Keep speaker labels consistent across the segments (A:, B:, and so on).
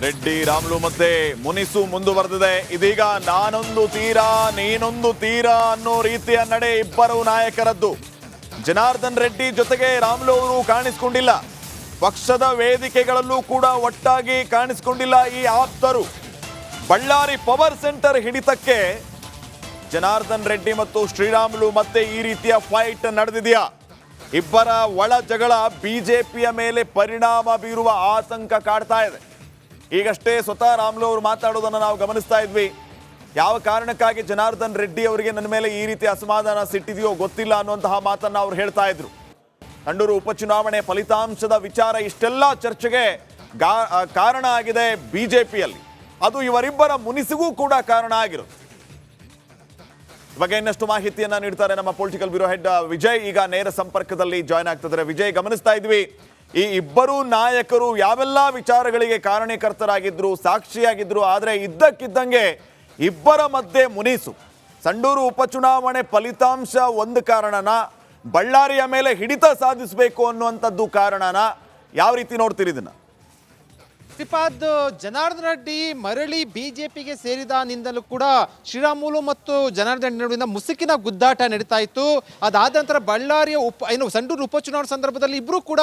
A: ರೆಡ್ಡಿ ರಾಮುಲು ಮಧ್ಯೆ ಮುನಿಸು ಮುಂದುವರೆದಿದೆ. ಇದೀಗ ನಾನೊಂದು ತೀರಾ ನೀನೊಂದು ತೀರಾ ಅನ್ನೋ ರೀತಿಯ ನಡೆ ಇಬ್ಬರು ನಾಯಕರದ್ದು. ಜನಾರ್ದನ್ ರೆಡ್ಡಿ ಜೊತೆಗೆ ರಾಮುಲು ಅವರು ಕಾಣಿಸಿಕೊಂಡಿಲ್ಲ. ಪಕ್ಷದ ವೇದಿಕೆಗಳಲ್ಲೂ ಕೂಡ ಒಟ್ಟಾಗಿ ಕಾಣಿಸಿಕೊಂಡಿಲ್ಲ ಈ ಆಪ್ತರು. ಬಳ್ಳಾರಿ ಪವರ್ ಸೆಂಟರ್ ಹಿಡಿತಕ್ಕೆ ಜನಾರ್ದನ್ ರೆಡ್ಡಿ ಮತ್ತು ಶ್ರೀರಾಮುಲು ಮತ್ತೆ ಈ ರೀತಿಯ ಫೈಟ್ ನಡೆದಿದೆಯಾ? ಇಬ್ಬರ ಒಳ ಜಗಳ ಬಿಜೆಪಿಯ ಮೇಲೆ ಪರಿಣಾಮ ಬೀರುವ ಆತಂಕ ಕಾಡ್ತಾ ಇದೆ. ಈಗಷ್ಟೇ ಸ್ವತಃ ರಾಮುಲು ಅವರು ಮಾತಾಡೋದನ್ನು ನಾವು ಗಮನಿಸ್ತಾ ಇದ್ವಿ. ಯಾವ ಕಾರಣಕ್ಕಾಗಿ ಜನಾರ್ದನ್ ರೆಡ್ಡಿ ಅವರಿಗೆ ನನ್ನ ಮೇಲೆ ಈ ರೀತಿ ಅಸಮಾಧಾನ ಸಿಟ್ಟಿದೆಯೋ ಗೊತ್ತಿಲ್ಲ ಅನ್ನುವಂತಹ ಮಾತನ್ನ ಅವರು ಹೇಳ್ತಾ ಇದ್ರು. ಸಂಡೂರು ಉಪಚುನಾವಣೆ ಫಲಿತಾಂಶದ ವಿಚಾರ ಇಷ್ಟೆಲ್ಲ ಚರ್ಚೆಗೆ ಕಾರಣ ಆಗಿದೆ ಬಿಜೆಪಿಯಲ್ಲಿ. ಅದು ಇವರಿಬ್ಬರ ಮುನಿಸಿಗೂ ಕೂಡ ಕಾರಣ ಆಗಿರುತ್ತೆ. ಇವಾಗ ಇನ್ನಷ್ಟು ಮಾಹಿತಿಯನ್ನ ನೀಡ್ತಾರೆ ನಮ್ಮ ಪೊಲಿಟಿಕಲ್ ಬ್ಯೂರೋ ಹೆಡ್ ವಿಜಯ್. ಈಗ ನೇರ ಸಂಪರ್ಕದಲ್ಲಿ ಜಾಯ್ನ್ ಆಗ್ತಿದ್ದಾರೆ. ವಿಜಯ್, ಗಮನಿಸ್ತಾ ಇದ್ವಿ ಈ ಇಬ್ಬರು ನಾಯಕರು ಯಾವೆಲ್ಲ ವಿಚಾರಗಳಿಗೆ ಕಾರಣೀಕರ್ತರಾಗಿದ್ರು, ಸಾಕ್ಷಿಯಾಗಿದ್ರು. ಆದರೆ ಇದ್ದಕ್ಕಿದ್ದಂಗೆ ಇಬ್ಬರ ಮಧ್ಯೆ ಮುನಿಸು. ಸಂಡೂರು ಉಪಚುನಾವಣೆ ಫಲಿತಾಂಶ ಒಂದು ಕಾರಣನ, ಬಳ್ಳಾರಿಯ ಮೇಲೆ ಹಿಡಿತ ಸಾಧಿಸಬೇಕು ಅನ್ನುವಂಥದ್ದು ಕಾರಣನ? ಯಾವ ರೀತಿ ನೋಡ್ತೀರಿ ಇದನ್ನ?
B: ಶ್ರೀಪಾದ್, ಜನಾರ್ದನ್ ರೆಡ್ಡಿ ಮರಳಿ ಬಿಜೆಪಿಗೆ ಸೇರಿದಾನಿಂದಲೂ ಕೂಡ ಶ್ರೀರಾಮುಲು ಮತ್ತು ಜನಾರ್ದನ್ ರೆಡ್ಡಿ ನಡುವಿನ ಮುಸುಕಿನ ಗುದ್ದಾಟ ನಡೀತಾ ಇತ್ತು. ಅದಾದ ನಂತರ ಬಳ್ಳಾರಿಯ ಸಂಡೂರು ಉಪಚುನಾವಣೆ ಸಂದರ್ಭದಲ್ಲಿ ಇಬ್ಬರು ಕೂಡ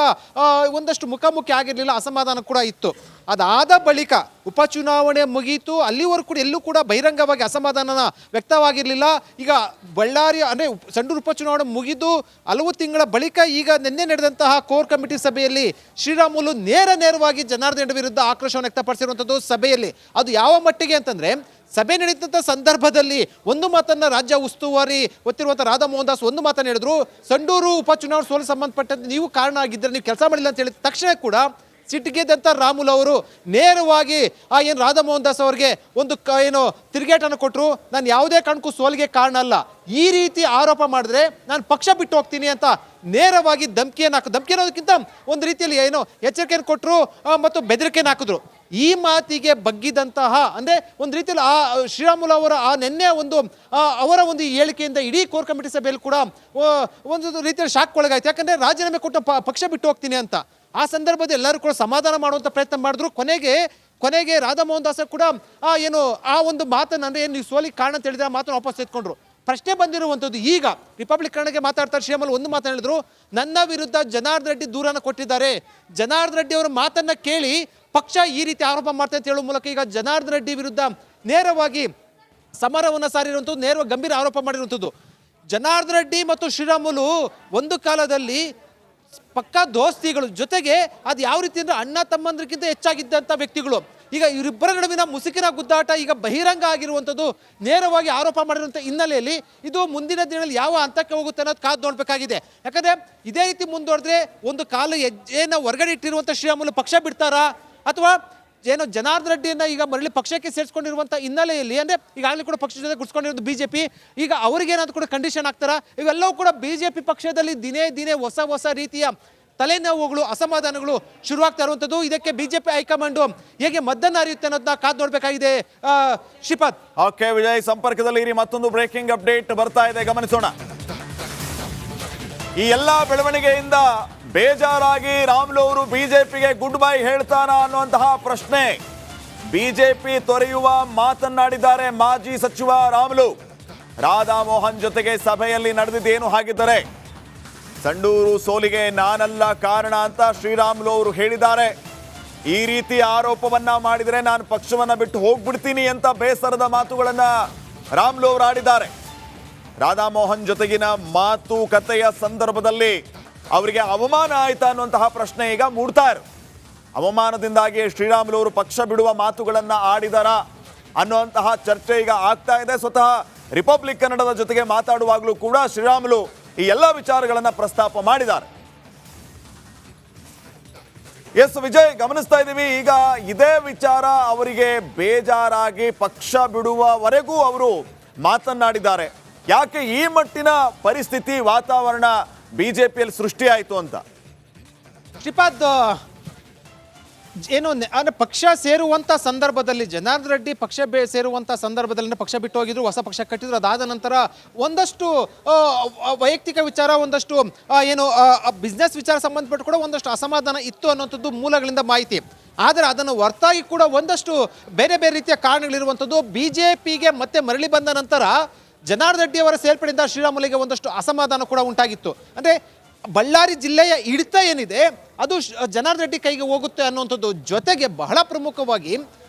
B: ಒಂದಷ್ಟು ಮುಖಾಮುಖಿ ಆಗಿರಲಿಲ್ಲ, ಅಸಮಾಧಾನ ಕೂಡ ಇತ್ತು. ಅದಾದ ಬಳಿಕ ಉಪಚುನಾವಣೆ ಮುಗಿಯಿತು, ಅಲ್ಲಿವರೆಗೂ ಕೂಡ ಎಲ್ಲೂ ಕೂಡ ಬಹಿರಂಗವಾಗಿ ಅಸಮಾಧಾನ ವ್ಯಕ್ತವಾಗಿರಲಿಲ್ಲ. ಈಗ ಬಳ್ಳಾರಿ ಅಂದರೆ ಸಂಡೂರು ಉಪಚುನಾವಣೆ ಮುಗಿದು ಹಲವು ತಿಂಗಳ ಬಳಿಕ ಈಗ ನಿನ್ನೆ ನಡೆದಂತಹ ಕೋರ್ ಕಮಿಟಿ ಸಭೆಯಲ್ಲಿ ಶ್ರೀರಾಮುಲು ನೇರವಾಗಿ ಜನಾರ್ದನ್ ರೆಡ್ಡಿ ವಿರುದ್ಧ ಆಕ್ರೋಶವನ್ನು ವ್ಯಕ್ತಪಡಿಸಿರುವಂಥದ್ದು ಸಭೆಯಲ್ಲಿ. ಅದು ಯಾವ ಮಟ್ಟಿಗೆ ಅಂತಂದರೆ, ಸಭೆ ನಡೀತಂಥ ಸಂದರ್ಭದಲ್ಲಿ ಒಂದು ಮಾತನ್ನು ರಾಜ್ಯ ಉಸ್ತುವಾರಿ ಹೊತ್ತಿರುವಂಥ ರಾಧಾ ಮೋಹನ್ ದಾಸ್ ಒಂದು ಮಾತನ್ನು ಹೇಳಿದ್ರು, ಸಂಡೂರು ಉಪಚುನಾವಣೆ ಸೋಲು ಸಂಬಂಧಪಟ್ಟಂತೆ ನೀವು ಕಾರಣ ಆಗಿದ್ದರೆ, ನೀವು ಕೆಲಸ ಮಾಡಿಲ್ಲ ಅಂತ ಹೇಳಿದ ತಕ್ಷಣ ಕೂಡ ಸಿಟ್ಟಿಗೆದ್ದಂಥ ರಾಮುಲು ಅವರು ನೇರವಾಗಿ ಏನು ರಾಧಾ ಮೋಹನ್ ದಾಸ್ ಅವರಿಗೆ ಒಂದು ತಿರುಗೇಟನ್ನು ಕೊಟ್ಟರು. ನಾನು ಯಾವುದೇ ಕಾರಣಕ್ಕೂ ಸೋಲಿಗೆ ಕಾರಣ ಅಲ್ಲ, ಈ ರೀತಿ ಆರೋಪ ಮಾಡಿದ್ರೆ ನಾನು ಪಕ್ಷ ಬಿಟ್ಟು ಹೋಗ್ತೀನಿ ಅಂತ ನೇರವಾಗಿ ಧಮಕಿ ಅನ್ನೋದಕ್ಕಿಂತ ಒಂದು ರೀತಿಯಲ್ಲಿ ಎಚ್ಚರಿಕೆಯನ್ನು ಕೊಟ್ಟರು ಮತ್ತು ಬೆದರಿಕೆಯನ್ನು ಹಾಕಿದ್ರು. ಈ ಮಾತಿಗೆ ಬಗ್ಗಿದಂತಹ ಅಂದರೆ ಒಂದು ರೀತಿಯಲ್ಲಿ ಶ್ರೀರಾಮುಲು ಅವರ ನಿನ್ನೆ ಅವರ ಒಂದು ಹೇಳಿಕೆಯಿಂದ ಇಡೀ ಕೋರ್ ಕಮಿಟಿ ಸಭೆಯಲ್ಲಿ ಕೂಡ ಒಂದು ರೀತಿಯಲ್ಲಿ ಶಾಕ್ ಒಳಗಾಯ್ತು. ಯಾಕಂದರೆ ರಾಜೀನಾಮೆ ಕೊಟ್ಟು ಪಕ್ಷ ಬಿಟ್ಟು ಹೋಗ್ತೀನಿ ಅಂತ. ಆ ಸಂದರ್ಭದಲ್ಲಿ ಎಲ್ಲರೂ ಕೂಡ ಸಮಾಧಾನ ಮಾಡುವಂಥ ಪ್ರಯತ್ನ ಮಾಡಿದ್ರು. ಕೊನೆಗೆ ರಾಧಾ ಮೋಹನ್ ದಾಸ್ ಕೂಡ ಆ ಒಂದು ಮಾತನ್ನು ಅಂದರೆ ನೀವು ಸೋಲಿಗೆ ಕಾರಣ ಅಂತ ಹೇಳಿದ್ರೆ ಆ ಮಾತನ್ನು ವಾಪಸ್ ಎತ್ಕೊಂಡ್ರು. ಪ್ರಶ್ನೆ ಬಂದಿರುವಂಥದ್ದು ಈಗ ರಿಪಬ್ಲಿಕ್ ಕನ್ನಡಕ್ಕೆ ಮಾತಾಡ್ತಾರೆ ಶ್ರೀರಾಮುಲು ಒಂದು ಮಾತನ್ನು ಹೇಳಿದ್ರು, ನನ್ನ ವಿರುದ್ಧ ಜನಾರ್ದನ್ ರೆಡ್ಡಿ ದೂರನ್ನು ಕೊಟ್ಟಿದ್ದಾರೆ. ಜನಾರ್ದನ್ ರೆಡ್ಡಿ ಅವರ ಮಾತನ್ನು ಕೇಳಿ ಪಕ್ಷ ಈ ರೀತಿ ಆರೋಪ ಮಾಡ್ತಾರೆ ಅಂತ ಹೇಳುವ ಮೂಲಕ ಈಗ ಜನಾರ್ದನ್ ರೆಡ್ಡಿ ವಿರುದ್ಧ ನೇರವಾಗಿ ಸಮರವನ್ನು ಸಾರಿರುವಂಥದ್ದು, ನೇರವಾಗಿ ಗಂಭೀರ ಆರೋಪ ಮಾಡಿರುವಂಥದ್ದು. ಜನಾರ್ದನ್ ರೆಡ್ಡಿ ಮತ್ತು ಶ್ರೀರಾಮುಲು ಒಂದು ಕಾಲದಲ್ಲಿ ಪಕ್ಕಾ ದೋಸ್ತಿಗಳು, ಜೊತೆಗೆ ಅದು ಯಾವ ರೀತಿ ಅಂದರೆ ಅಣ್ಣ ತಮ್ಮಂದ್ರಿಗಿಂತ ಹೆಚ್ಚಾಗಿದ್ದಂಥ ವ್ಯಕ್ತಿಗಳು. ಈಗ ಇವರಿಬ್ಬರ ನಡುವಿನ ಮುಸುಕಿನ ಗುದ್ದಾಟ ಈಗ ಬಹಿರಂಗ ಆಗಿರುವಂಥದ್ದು, ನೇರವಾಗಿ ಆರೋಪ ಮಾಡಿರುವಂಥ ಹಿನ್ನೆಲೆಯಲ್ಲಿ ಇದು ಮುಂದಿನ ದಿನದಲ್ಲಿ ಯಾವ ಹಂತಕ್ಕೆ ಹೋಗುತ್ತೆ ಅನ್ನೋದು ಕಾದು ನೋಡಬೇಕಾಗಿದೆ. ಯಾಕಂದರೆ ಇದೇ ರೀತಿ ಮುಂದುವರೆದ್ರೆ ಒಂದು ಕಾಲು ಹೆಜ್ಜೆಯನ್ನು ಹೊರಗಡೆ ಇಟ್ಟಿರುವಂಥ ಶ್ರೀರಾಮುಲು ಪಕ್ಷ ಬಿಡ್ತಾರಾ, ಅಥವಾ ಜನಾರ್ದನ್ ರೆಡ್ಡಿಯನ್ನು ಈಗ ಮರಳಿ ಪಕ್ಷಕ್ಕೆ ಸೇರಿಸ್ಕೊಂಡಿರುವಂಥ ಹಿನ್ನೆಲೆಯಲ್ಲಿ ಅಂದರೆ ಈಗಾಗಲೇ ಕೂಡ ಪಕ್ಷದ ಜೊತೆ ಗುಡ್ಸ್ಕೊಂಡಿರೋದು ಬಿಜೆಪಿ, ಈಗ ಅವ್ರಿಗೇನಾದ್ರು ಕೂಡ ಕಂಡೀಷನ್ ಆಗ್ತಾರಾ? ಇವೆಲ್ಲವೂ ಕೂಡ ಬಿಜೆಪಿ ಪಕ್ಷದಲ್ಲಿ ದಿನೇ ಹೊಸ ರೀತಿಯ ತಲೆನೋವುಗಳು, ಅಸಮಾಧಾನಗಳು ಶುರುವಾಗ್ತಾ ಇರುವಂಥದ್ದು. ಇದಕ್ಕೆ ಬಿಜೆಪಿ ಹೈಕಮಾಂಡು ಹೇಗೆ ಮದ್ದನ್ನು ಹರಿಯುತ್ತೆ ಅನ್ನೋದನ್ನ ಕಾದು ನೋಡಬೇಕಾಗಿದೆ. ಶ್ರೀಪಾದ್.
A: ಓಕೆ ವಿಜಯ್, ಸಂಪರ್ಕದಲ್ಲಿ ಇರಿ. ಮತ್ತೊಂದು ಬ್ರೇಕಿಂಗ್ ಅಪ್ಡೇಟ್ ಬರ್ತಾ ಇದೆ, ಗಮನಿಸೋಣ. ಈ ಎಲ್ಲ ಬೆಳವಣಿಗೆಯಿಂದ ಬೇಜಾರಾಗಿ ರಾಮುಲು ಅವರು ಬಿಜೆಪಿಗೆ ಗುಡ್ ಬೈ ಹೇಳ್ತಾರ ಅನ್ನುವಂತಹ ಪ್ರಶ್ನೆ ಬಿಜೆಪಿ ತೊರೆಯುವ ಮಾತನ್ನಾಡಿದ್ದಾರೆ ಮಾಜಿ ಸಚಿವ ರಾಮುಲು. ರಾಧಾ ಮೋಹನ್ ಜೊತೆಗೆ ಸಭೆಯಲ್ಲಿ ನಡೆದಿದ್ದೇನು ಹಾಗಿದ್ದರೆ, ಸಂಡೂರು ಸೋಲಿಗೆ ನಾನಲ್ಲ ಕಾರಣ ಅಂತ ಶ್ರೀರಾಮುಲು ಅವರು ಹೇಳಿದ್ದಾರೆ. ಈ ರೀತಿ ಆರೋಪವನ್ನ ಮಾಡಿದರೆ ನಾನು ಪಕ್ಷವನ್ನ ಬಿಟ್ಟು ಹೋಗ್ಬಿಡ್ತೀನಿ ಅಂತ ಬೇಸರದ ಮಾತುಗಳನ್ನ ರಾಮುಲು ಅವರು ಆಡಿದ್ದಾರೆ. ರಾಧಾ ಮೋಹನ್ ಜೊತೆಗಿನ ಮಾತುಕತೆಯ ಸಂದರ್ಭದಲ್ಲಿ ಅವರಿಗೆ ಅವಮಾನ ಆಯ್ತಾ ಅನ್ನುವಂತಹ ಪ್ರಶ್ನೆ ಈಗ ಮೂಡ್ತಾ ಇರು. ಅವಮಾನದಿಂದಾಗಿ ಶ್ರೀರಾಮುಲು ಅವರು ಪಕ್ಷ ಬಿಡುವ ಮಾತುಗಳನ್ನ ಆಡಿದಾರ ಅನ್ನುವಂತಹ ಚರ್ಚೆ ಈಗ ಆಗ್ತಾ ಇದೆ. ಸ್ವತಃ ರಿಪಬ್ಲಿಕ್ ಕನ್ನಡದ ಜೊತೆಗೆ ಮಾತಾಡುವಾಗಲೂ ಕೂಡ ಶ್ರೀರಾಮುಲು ಈ ಎಲ್ಲ ವಿಚಾರಗಳನ್ನ ಪ್ರಸ್ತಾಪ ಮಾಡಿದ್ದಾರೆ. ಎಸ್ ವಿಜಯ್, ಗಮನಿಸ್ತಾ ಇದ್ದೀವಿ ಈಗ ಇದೇ ವಿಚಾರ ಅವರಿಗೆ ಬೇಜಾರಾಗಿ ಪಕ್ಷ ಬಿಡುವವರೆಗೂ ಅವರು ಮಾತನಾಡಿದ್ದಾರೆ. ಯಾಕೆ ಈ ಮಟ್ಟಿನ ಪರಿಸ್ಥಿತಿ, ವಾತಾವರಣ ಬಿಜೆಪಿಯಲ್ಲಿ ಸೃಷ್ಟಿಯಾಯಿತು ಅಂತ?
B: ಶ್ರೀಪಾದ್, ಅಂದರೆ ಪಕ್ಷ ಸೇರುವಂಥ ಸಂದರ್ಭದಲ್ಲಿ ಜನಾರ್ದನ್ ರೆಡ್ಡಿ ಪಕ್ಷ ಸೇರುವಂಥ ಸಂದರ್ಭದಲ್ಲಿ ಪಕ್ಷ ಬಿಟ್ಟು ಹೋಗಿದ್ರು, ಹೊಸ ಪಕ್ಷ ಕಟ್ಟಿದ್ರು. ಅದಾದ ನಂತರ ಒಂದಷ್ಟು ವೈಯಕ್ತಿಕ ವಿಚಾರ, ಒಂದಷ್ಟು ಬಿಸ್ನೆಸ್ ವಿಚಾರ ಸಂಬಂಧಪಟ್ಟು ಕೂಡ ಒಂದಷ್ಟು ಅಸಮಾಧಾನ ಇತ್ತು ಅನ್ನೋಂಥದ್ದು ಮೂಲಗಳಿಂದ ಮಾಹಿತಿ. ಆದರೆ ಅದನ್ನು ಹೊರತಾಗಿ ಕೂಡ ಒಂದಷ್ಟು ಬೇರೆ ಬೇರೆ ರೀತಿಯ ಕಾರಣಗಳಿರುವಂಥದ್ದು. BJPಗೆ ಮತ್ತೆ ಮರಳಿ ಬಂದ ನಂತರ ಜನಾರ್ದನ್ ರೆಡ್ಡಿ ಅವರ ಸೇರ್ಪಡೆಯಿಂದ ಶ್ರೀರಾಮುಲುಗೆ ಒಂದಷ್ಟು ಅಸಮಾಧಾನ ಕೂಡ ಉಂಟಾಗಿತ್ತು. ಅಂದರೆ ಬಳ್ಳಾರಿ ಜಿಲ್ಲೆಯ ಹಿಡಿತ ಏನಿದೆ ಅದು ಜನಾರ್ದನ್ ರೆಡ್ಡಿ ಕೈಗೆ ಹೋಗುತ್ತೆ ಅನ್ನುವಂಥದ್ದು. ಜೊತೆಗೆ ಬಹಳ ಪ್ರಮುಖವಾಗಿ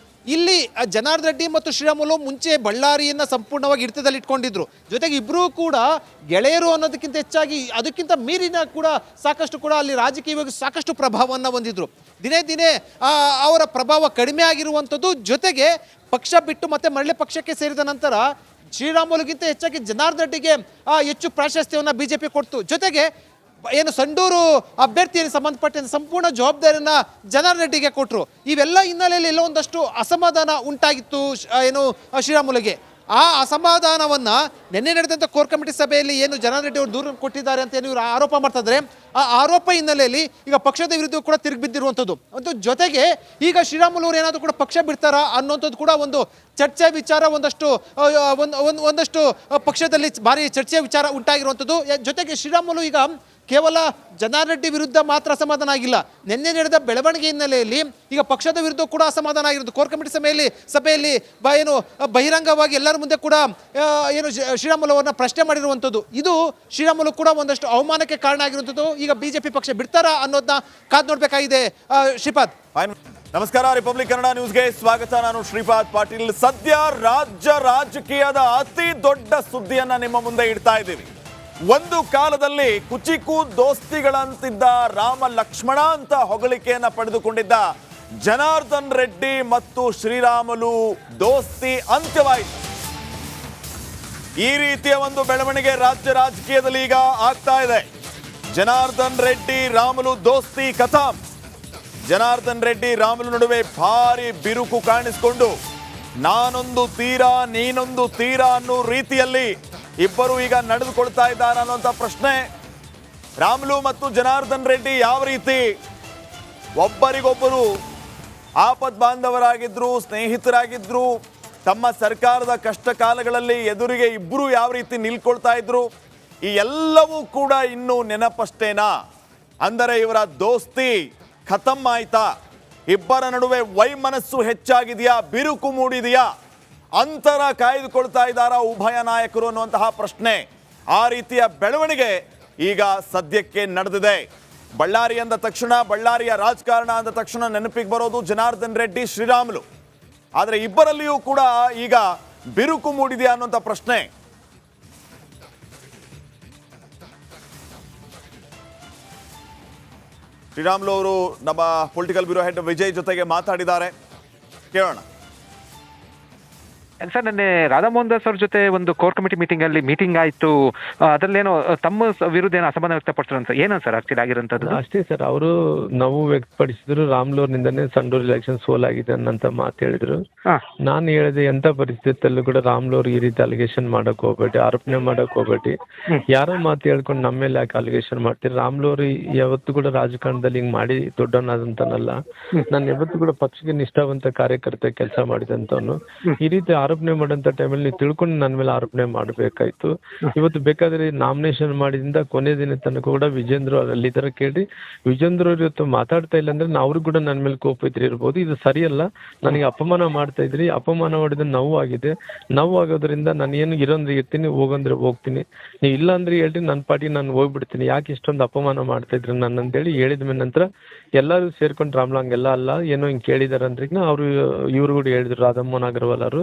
B: ಇಲ್ಲಿ ಜನಾರ್ದನ್ ರೆಡ್ಡಿ ಮತ್ತು ಶ್ರೀರಾಮುಲು ಮುಂಚೆ ಬಳ್ಳಾರಿಯನ್ನು ಸಂಪೂರ್ಣವಾಗಿ ಹಿಡಿತದಲ್ಲಿ ಇಟ್ಕೊಂಡಿದ್ರು. ಜೊತೆಗೆ ಇಬ್ಬರೂ ಕೂಡ ಗೆಳೆಯರು ಅನ್ನೋದಕ್ಕಿಂತ ಹೆಚ್ಚಾಗಿ ಅದಕ್ಕಿಂತ ಮೀರಿನ ಕೂಡ ಸಾಕಷ್ಟು ಕೂಡ ಅಲ್ಲಿ ರಾಜಕೀಯವಾಗಿ ಸಾಕಷ್ಟು ಪ್ರಭಾವವನ್ನು ಹೊಂದಿದ್ರು. ದಿನೇ ದಿನೇ ಅವರ ಪ್ರಭಾವ ಕಡಿಮೆ ಆಗಿರುವಂಥದ್ದು. ಜೊತೆಗೆ ಪಕ್ಷ ಬಿಟ್ಟು ಮತ್ತೆ ಮರಳಿ ಪಕ್ಷಕ್ಕೆ ಸೇರಿದ ನಂತರ ಶ್ರೀರಾಮುಲುಗಿಂತ ಹೆಚ್ಚಾಗಿ ಜನಾರ್ದನ್ ರೆಡ್ಡಿಗೆ ಹೆಚ್ಚು ಪ್ರಾಶಸ್ತ್ಯವನ್ನು BJP ಕೊಡ್ತು. ಜೊತೆಗೆ ಏನು ಸಂಡೂರು ಅಭ್ಯರ್ಥಿಯಲ್ಲಿ ಸಂಬಂಧಪಟ್ಟಂತೆ ಸಂಪೂರ್ಣ ಜವಾಬ್ದಾರಿಯನ್ನ ಜನಾರ್ದನ್ ರೆಡ್ಡಿಗೆ ಕೊಟ್ಟರು. ಇವೆಲ್ಲ ಹಿನ್ನೆಲೆಯಲ್ಲಿ ಎಲ್ಲೋ ಒಂದಷ್ಟು ಅಸಮಾಧಾನ ಉಂಟಾಗಿತ್ತು ಏನು ಶ್ರೀರಾಮುಲುಗೆ. ಆ ಅಸಮಾಧಾನವನ್ನ ನಿನ್ನೆ ನಡೆದಂಥ ಕೋರ್ ಕಮಿಟಿ ಸಭೆಯಲ್ಲಿ ಏನು ಜನಾರ್ದನ್ ರೆಡ್ಡಿ ಅವರು ದೂರ ಕೊಟ್ಟಿದ್ದಾರೆ ಅಂತ ಏನು ಇವರು ಆರೋಪ ಮಾಡ್ತಾ ಇದ್ದಾರೆ. ಆ ಆರೋಪ ಹಿನ್ನೆಲೆಯಲ್ಲಿ ಈಗ ಪಕ್ಷದ ವಿರುದ್ಧ ಕೂಡ ತಿರುಗಿ ಬಿದ್ದಿರುವಂಥದ್ದು. ಮತ್ತು ಜೊತೆಗೆ ಈಗ ಶ್ರೀರಾಮುಲು ಅವರು ಏನಾದರೂ ಕೂಡ ಪಕ್ಷ ಬಿಡ್ತಾರಾ ಅನ್ನೋಂಥದ್ದು ಕೂಡ ಒಂದು ಚರ್ಚೆ ವಿಚಾರ, ಒಂದಷ್ಟು ಪಕ್ಷದಲ್ಲಿ ಭಾರಿ ಚರ್ಚೆ ವಿಚಾರ ಉಂಟಾಗಿರುವಂಥದ್ದು. ಜೊತೆಗೆ ಶ್ರೀರಾಮುಲು ಈಗ ಕೇವಲ ಜನಾರ್ದನ್ ರೆಡ್ಡಿ ವಿರುದ್ಧ ಮಾತ್ರ ಅಸಮಾಧಾನ ಆಗಿಲ್ಲ, ನಿನ್ನೆ ನಡೆದ ಬೆಳವಣಿಗೆ ಹಿನ್ನೆಲೆಯಲ್ಲಿ ಈಗ ಪಕ್ಷದ ವಿರುದ್ಧ ಕೂಡ ಅಸಮಾಧಾನ ಆಗಿರೋದು. ಕೋರ್ ಕಮಿಟಿ ಸಭೆಯಲ್ಲಿ ಏನು ಬಹಿರಂಗವಾಗಿ ಎಲ್ಲರ ಮುಂದೆ ಕೂಡ ಏನು ಶ್ರೀರಾಮುಲು ಅವರನ್ನ ಪ್ರಶ್ನೆ ಮಾಡಿರುವಂಥದ್ದು. ಇದು ಶ್ರೀರಾಮುಲು ಕೂಡ ಒಂದಷ್ಟು ಅವಮಾನಕ್ಕೆ ಕಾರಣ ಆಗಿರುವಂಥದ್ದು. ಈಗ BJP ಪಕ್ಷ ಬಿಡ್ತಾರಾ ಅನ್ನೋದನ್ನ ಕಾದು ನೋಡ್ಬೇಕಾಗಿದೆ. ಶ್ರೀಪಾದ್,
A: ನಮಸ್ಕಾರ. ರಿಪಬ್ಲಿಕ್ ಕನ್ನಡ ನ್ಯೂಸ್ಗೆ ಸ್ವಾಗತ. ನಾನು ಶ್ರೀಪಾದ್ ಪಾಟೀಲ್. ಸದ್ಯ ರಾಜ್ಯ ರಾಜಕೀಯದ ಅತಿ ದೊಡ್ಡ ಸುದ್ದಿಯನ್ನ ನಿಮ್ಮ ಮುಂದೆ ಇಡ್ತಾ ಇದ್ದೀವಿ. ಒಂದು ಕಾಲದಲ್ಲಿ ಕುಚಿಕು ದೋಸ್ತಿಗಳಂತಿದ್ದ ರಾಮ ಲಕ್ಷ್ಮಣ ಅಂತ ಹೊಗಳಿಕೆಯನ್ನ ಪಡೆದುಕೊಂಡಿದ್ದ ಜನಾರ್ದನ್ ರೆಡ್ಡಿ ಮತ್ತು ಶ್ರೀರಾಮುಲು ದೋಸ್ತಿ ಅಂತ್ಯವಾಯಿತು. ಈ ರೀತಿಯ ಒಂದು ಬೆಳವಣಿಗೆ ರಾಜ್ಯ ರಾಜಕೀಯದಲ್ಲಿ ಈಗ ಆಗ್ತಾ ಇದೆ. ಜನಾರ್ದನ್ ರೆಡ್ಡಿ ರಾಮುಲು ದೋಸ್ತಿ ಖತಮ್. ಜನಾರ್ದನ್ ರೆಡ್ಡಿ ರಾಮುಲು ನಡುವೆ ಭಾರಿ ಬಿರುಕು ಕಾಣಿಸಿಕೊಂಡು ನಾನೊಂದು ತೀರ ನೀನೊಂದು ತೀರ ಅನ್ನೋ ರೀತಿಯಲ್ಲಿ ಇಬ್ಬರು ಈಗ ನಡೆದುಕೊಳ್ತಾ ಇದ್ದಾರೆ ಅನ್ನುವಂಥ ಪ್ರಶ್ನೆ. ರಾಮುಲು ಮತ್ತು ಜನಾರ್ದನ್ ರೆಡ್ಡಿ ಯಾವ ರೀತಿ ಒಬ್ಬರಿಗೊಬ್ಬರು ಆಪದ್ ಬಾಂಧವರಾಗಿದ್ರು, ಸ್ನೇಹಿತರಾಗಿದ್ರು, ತಮ್ಮ ಸರ್ಕಾರದ ಕಷ್ಟ ಕಾಲಗಳಲ್ಲಿ ಎದುರಿಗೆ ಇಬ್ಬರು ಯಾವ ರೀತಿ ನಿಲ್ಕೊಳ್ತಾ ಇದ್ರು, ಈ ಎಲ್ಲವೂ ಕೂಡ ಇನ್ನೂ ನೆನಪಷ್ಟೇನಾ? ಅಂದರೆ ಇವರ ದೋಸ್ತಿ ಖತಮ್ ಆಯ್ತಾ? ಇಬ್ಬರ ನಡುವೆ ವೈಮನಸ್ಸು ಹೆಚ್ಚಾಗಿದೆಯಾ? ಬಿರುಕು ಮೂಡಿದೆಯಾ? ಅಂತರ ಕಾಯ್ದುಕೊಳ್ತಾ ಇದ್ದಾರಾ ಉಭಯ ನಾಯಕರು ಅನ್ನುವಂತಹ ಪ್ರಶ್ನೆ. ಆ ರೀತಿಯ ಬೆಳವಣಿಗೆ ಈಗ ಸದ್ಯಕ್ಕೆ ನಡೆದಿದೆ. ಬಳ್ಳಾರಿ ಅಂದ ತಕ್ಷಣ, ಬಳ್ಳಾರಿಯ ರಾಜಕಾರಣ ಅಂದ ತಕ್ಷಣ ನೆನಪಿಗೆ ಬರೋದು ಜನಾರ್ದನ್ ರೆಡ್ಡಿ, ಶ್ರೀರಾಮುಲು. ಆದರೆ ಇಬ್ಬರಲ್ಲಿಯೂ ಕೂಡ ಈಗ ಬಿರುಕು ಮೂಡಿದೆಯಾ ಅನ್ನುವಂಥ ಪ್ರಶ್ನೆ. ಶ್ರೀರಾಮುಲು ಅವರು ನಮ್ಮ ಪೊಲಿಟಿಕಲ್ ಬ್ಯೂರೋ ಹೆಡ್ ವಿಜಯ್ ಜೊತೆಗೆ ಮಾತಾಡಿದ್ದಾರೆ, ಕೇಳೋಣ.
C: ಸರ್, ನಿನ್ನೆ ರಾಧಾಮೋಹನ್ ದಾಸ್ ಅವ್ರ ಜೊತೆ ಒಂದು ಕೋರ್ ಕಮಿಟಿ ಮೀಟಿಂಗ್ ಆಯ್ತು. ಅದರಲ್ಲೇನೋ ತಮ್ಮ ವಿರುದ್ಧ ಏನೋ ಅಸಮಾಧಾನ ವ್ಯಕ್ತಪಡಿಸಿದ್ರು. ಏನೋ ಸರ್ ಆಕ್ಚುಲಿ ಆಗಿರೋಂಥದ್ದು?
D: ಅಷ್ಟೇ ಸರ್, ಅವರು ನೋವು ವ್ಯಕ್ತಪಡಿಸಿದ್ರು. ರಾಮುಲುನಿಂದನೇ ಸಂಡೂರು ಎಲೆಕ್ಷನ್ ಸೋಲಾಗಿದೆ ಅನ್ನಂತ ಮಾತು ಹೇಳಿದ್ರು. ನಾನು ಹೇಳಿದೆ, ಎಂತ ಪರಿಸ್ಥಿತಿಯಲ್ಲೂ ಕೂಡ ರಾಮುಲು ಅವ್ರು ಈ ರೀತಿ ಅಲಿಗೇಷನ್ ಮಾಡಕ್ ಹೋಗ್ಬೇಡಿ, ಆರೋಪಣೆ ಮಾಡಕ್ ಹೋಗ್ಬೇಡಿ. ಯಾರೋ ಮಾತು ಹೇಳ್ಕೊಂಡು ನಮ್ಮ ಮೇಲೆ ಯಾಕೆ ಅಲಿಗೇಷನ್ ಮಾಡ್ತೀರಿ? ರಾಮುಲು ಅವರು ಯಾವತ್ತೂ ಕೂಡ ರಾಜಕಾರಣದಲ್ಲಿ ಹಿಂಗ್ ಮಾಡಿ ದೊಡ್ಡವನಾದಂತನಲ್ಲ. ನಾನು ಯಾವತ್ತೂ ಕೂಡ ಪಕ್ಷಕ್ಕೆ ನಿಷ್ಠಾವಂತ ಕಾರ್ಯಕರ್ತ ಕೆಲಸ ಮಾಡಿದಂತವನು. ಈ ರೀತಿ ಆರೋಪಣೆ ಮಾಡೋಂಥ ಟೈಮಲ್ಲಿ ನೀವು ತಿಳ್ಕೊಂಡು ನನ್ನ ಮೇಲೆ ಆರೋಪಣೆ ಮಾಡಬೇಕಾಯ್ತು. ಇವತ್ತು ಬೇಕಾದ್ರೆ ನಾಮಿನೇಷನ್ ಮಾಡಿದಿಂದ ಕೊನೆ ದಿನ ತನಕ ಕೂಡ ವಿಜೇಂದ್ರ ಅಲ್ಲಿ ತರ ಕೇಳಿ, ವಿಜೇಂದ್ರ ಅವ್ರು ಇವತ್ತು ಮಾತಾಡ್ತಾ ಇಲ್ಲ ಅಂದ್ರೆ ಅವ್ರು ಕೂಡ ನನ್ನ ಮೇಲೆ ಕೋಪ ಇರ್ಬೋದು. ಇದು ಸರಿಯಲ್ಲ, ನನಗೆ ಅಪಮಾನ ಮಾಡ್ತಾ ಇದ್ರಿ, ಅಪಮಾನ ಮಾಡಿದ್ರೆ ನೋವು ಆಗಿದೆ. ನೋವು ಆಗೋದ್ರಿಂದ ನಾನು ಏನು ಇರೋಂದ್ರೆ ಇರ್ತೀನಿ, ಹೋಗಂದ್ರೆ ಹೋಗ್ತೀನಿ, ನೀವು ಇಲ್ಲ ಅಂದ್ರೆ ಹೇಳ್ರಿ, ನನ್ನ ಪಾಟಿಗೆ ನಾನು ಹೋಗ್ಬಿಡ್ತೀನಿ, ಯಾಕೆ ಇಷ್ಟೊಂದು ಅಪಮಾನ ಮಾಡ್ತಾ ಇದ್ರಿ ನನ್ನ ಅಂತೇಳಿ ಹೇಳಿದ ಮೇಲೆ ನಂತರ ಎಲ್ಲರೂ ಸೇರ್ಕೊಂಡು ರಾಮುಲು ಹಂಗೆಲ್ಲ ಅಲ್ಲ, ಏನೋ ಹಿಂಗೆ ಕೇಳಿದಾರೆ ಅಂದ್ರೆ ಅವರು ಇವ್ರು ಕೂಡ ಹೇಳಿದ್ರು, ರಾಧಾಮೋಹನ್ ಅಗರ್ವಾಲ್ ಅವರು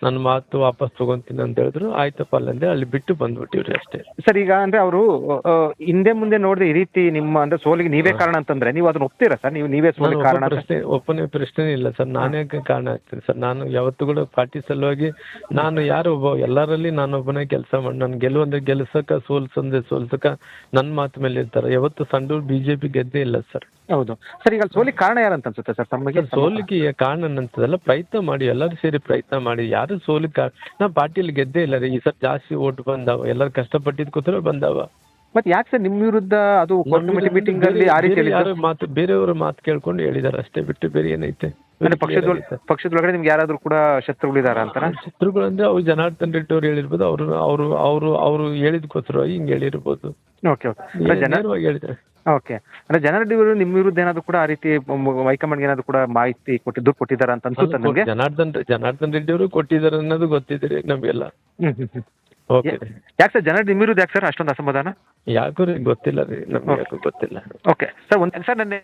D: ನನ್ನ ಮಾತು ವಾಪಸ್ ತಗೊಂತೀನಿ ಅಂತ ಹೇಳಿದ್ರು. ಆಯ್ತಪ್ಪ ಅಲ್ಲಂದ್ರೆ ಅಲ್ಲಿ ಬಿಟ್ಟು ಬಂದ್ಬಿಟ್ಟಿವ್ರಿ ಅಷ್ಟೇ.
C: ಸರ್, ಈಗ ಅಂದ್ರೆ ಅವರು ಹಿಂದೆ ಮುಂದೆ ನೋಡಿದ್ರೆ ಈ ರೀತಿ ನಿಮ್ಮ ಅಂದ್ರೆ ಸೋಲಿಗೆ ನೀವೇ ಕಾರಣ ಅಂತಂದ್ರೆ ನೀವು ಅದನ್ನ ಒಪ್ತೀರಾ ಸರ್? ನೀವೇ ಸೋಲಿಗೆ ಕಾರಣ?
D: ಒಪ್ಪನೇ ಪ್ರಶ್ನೆ ಇಲ್ಲ ಸರ್, ನಾನೇ ಕಾರಣ ಆಗ್ತೀನಿ ಸರ್. ನಾನು ಯಾವತ್ತೂ ಕೂಡ ಪಾರ್ಟಿ ಸಲುವಾಗಿ ನಾನು ಯಾರು ಎಲ್ಲರಲ್ಲಿ ನಾನೊಬ್ಬನೇ ಕೆಲಸ ಮಾಡಿ, ನಾನು ಗೆಲುವಂದ್ರೆ ಗೆಲ್ಸಕ, ಸೋಲ್ಸಂದ್ರೆ ಸೋಲ್ಸಕ ನನ್ನ ಮಾತು ಮೇಲೆ ಇರ್ತಾರೆ. ಯಾವತ್ತು ಸಂಡೂರು BJP ಗೆದ್ದೇ ಇಲ್ಲ ಸರ್.
C: ಹೌದು ಸರ್. ಈಗ ಸೋಲಿಗೆ ಕಾರಣ ಯಾರಂತ ಅನ್ಸುತ್ತೆ ಸರ್ ತಮಗೆ?
D: ಸೋಲಿಗೆ ಕಾರಣ ಅಂತದಲ್ಲ, ಪ್ರಯತ್ನ ಮಾಡಿ, ಎಲ್ಲರೂ ಸೇರಿ ಪ್ರಯತ್ನ ಮಾಡಿ. ಯಾರು ಸೋಲಿಗೆ ನಾ ಪಾರ್ಟಿಯಲ್ಲಿ ಗೆದ್ದೇ ಇಲ್ಲ ರೀ. ಈ ಸರ್ ಜಾಸ್ತಿ ಓಟ್ ಬಂದಾವ, ಎಲ್ಲರೂ ಕಷ್ಟಪಟ್ಟಿದ್ ಕೂತ್ರೆ ಬಂದಾವ.
C: ಮತ್ತೆ ಯಾಕೆ ಸರ್ ನಿಮ್ಮ ವಿರುದ್ಧ ಅದು ಮೀಟಿಂಗ್ ಅಲ್ಲಿ ಆ ರೀತಿ
D: ಬೇರೆಯವ್ರ ಮಾತು ಕೇಳ್ಕೊಂಡು ಹೇಳಿದಾರೆ ಅಷ್ಟೇ, ಬಿಟ್ಟು ಬೇರೆ ಏನೈತೆ?
C: ಅಂದ್ರೆ ಪಕ್ಷದೊಳಗಡೆ ನಿಮ್ಗೆ ಯಾರಾದ್ರೂ ಕೂಡ ಶತ್ರುಗಳಿದಾರ ಅಂತಾರ?
D: ಶತ್ರುಗಳು ಅಂದ್ರೆ ಅವ್ರು ಜನಾರ್ದನ್ ರೆಡ್ಡಿ ಅವ್ರು ಹೇಳಿರ್ಬೋದು, ಅವ್ರು ಹೇಳಿದ್ಕೋಸ್ಕರ ಹಿಂಗ್ ಹೇಳಿರ್ಬೋದು.
C: ಓಕೆ ಓಕೆ
D: ನೇರವಾಗಿ ಹೇಳಿದ್ದಾರೆ.
C: ಓಕೆ, ಅಂದ್ರೆ ಜನರೆಡ್ಡಿ ಅವರು ನಿಮ್ಮ ವಿರುದ್ಧ ಏನಾದ್ರು ಕೂಡ ಆ ರೀತಿ ಹೈಕಮಾಂಡ್ಗೆ ಏನಾದ್ರು ಕೂಡ ಮಾಹಿತಿ ದೂರು ಕೊಟ್ಟಿದ್ದಾರೆ ಅಂತ ಅನ್ಸುತ್ತೆ ನಮಗೆ.
D: ಜನಾರ್ದನ್ ರೆಡ್ಡಿ ಅವರು ಕೊಟ್ಟಿದ್ದಾರೆ ಅನ್ನೋದು ಗೊತ್ತಿದೆ ನಮ್ಗೆಲ್ಲ. ಓಕೆ,
C: ಯಾಕೆ ಸರ್ ಜನರೆಡ್ಡಿ ನಿಮ್ಮ ವಿರುದ್ಧ ಯಾಕೆ ಸರ್ ಅಷ್ಟೊಂದು ಅಸಮಾಧಾನ?
D: ಯಾಕೋ ಗೊತ್ತಿಲ್ಲ ರೀ, ನಮ್ಗೆ ಯಾಕೋ ಗೊತ್ತಿಲ್ಲ.
C: ಓಕೆ ಸರ್, ಸರ್ ನನ್ನ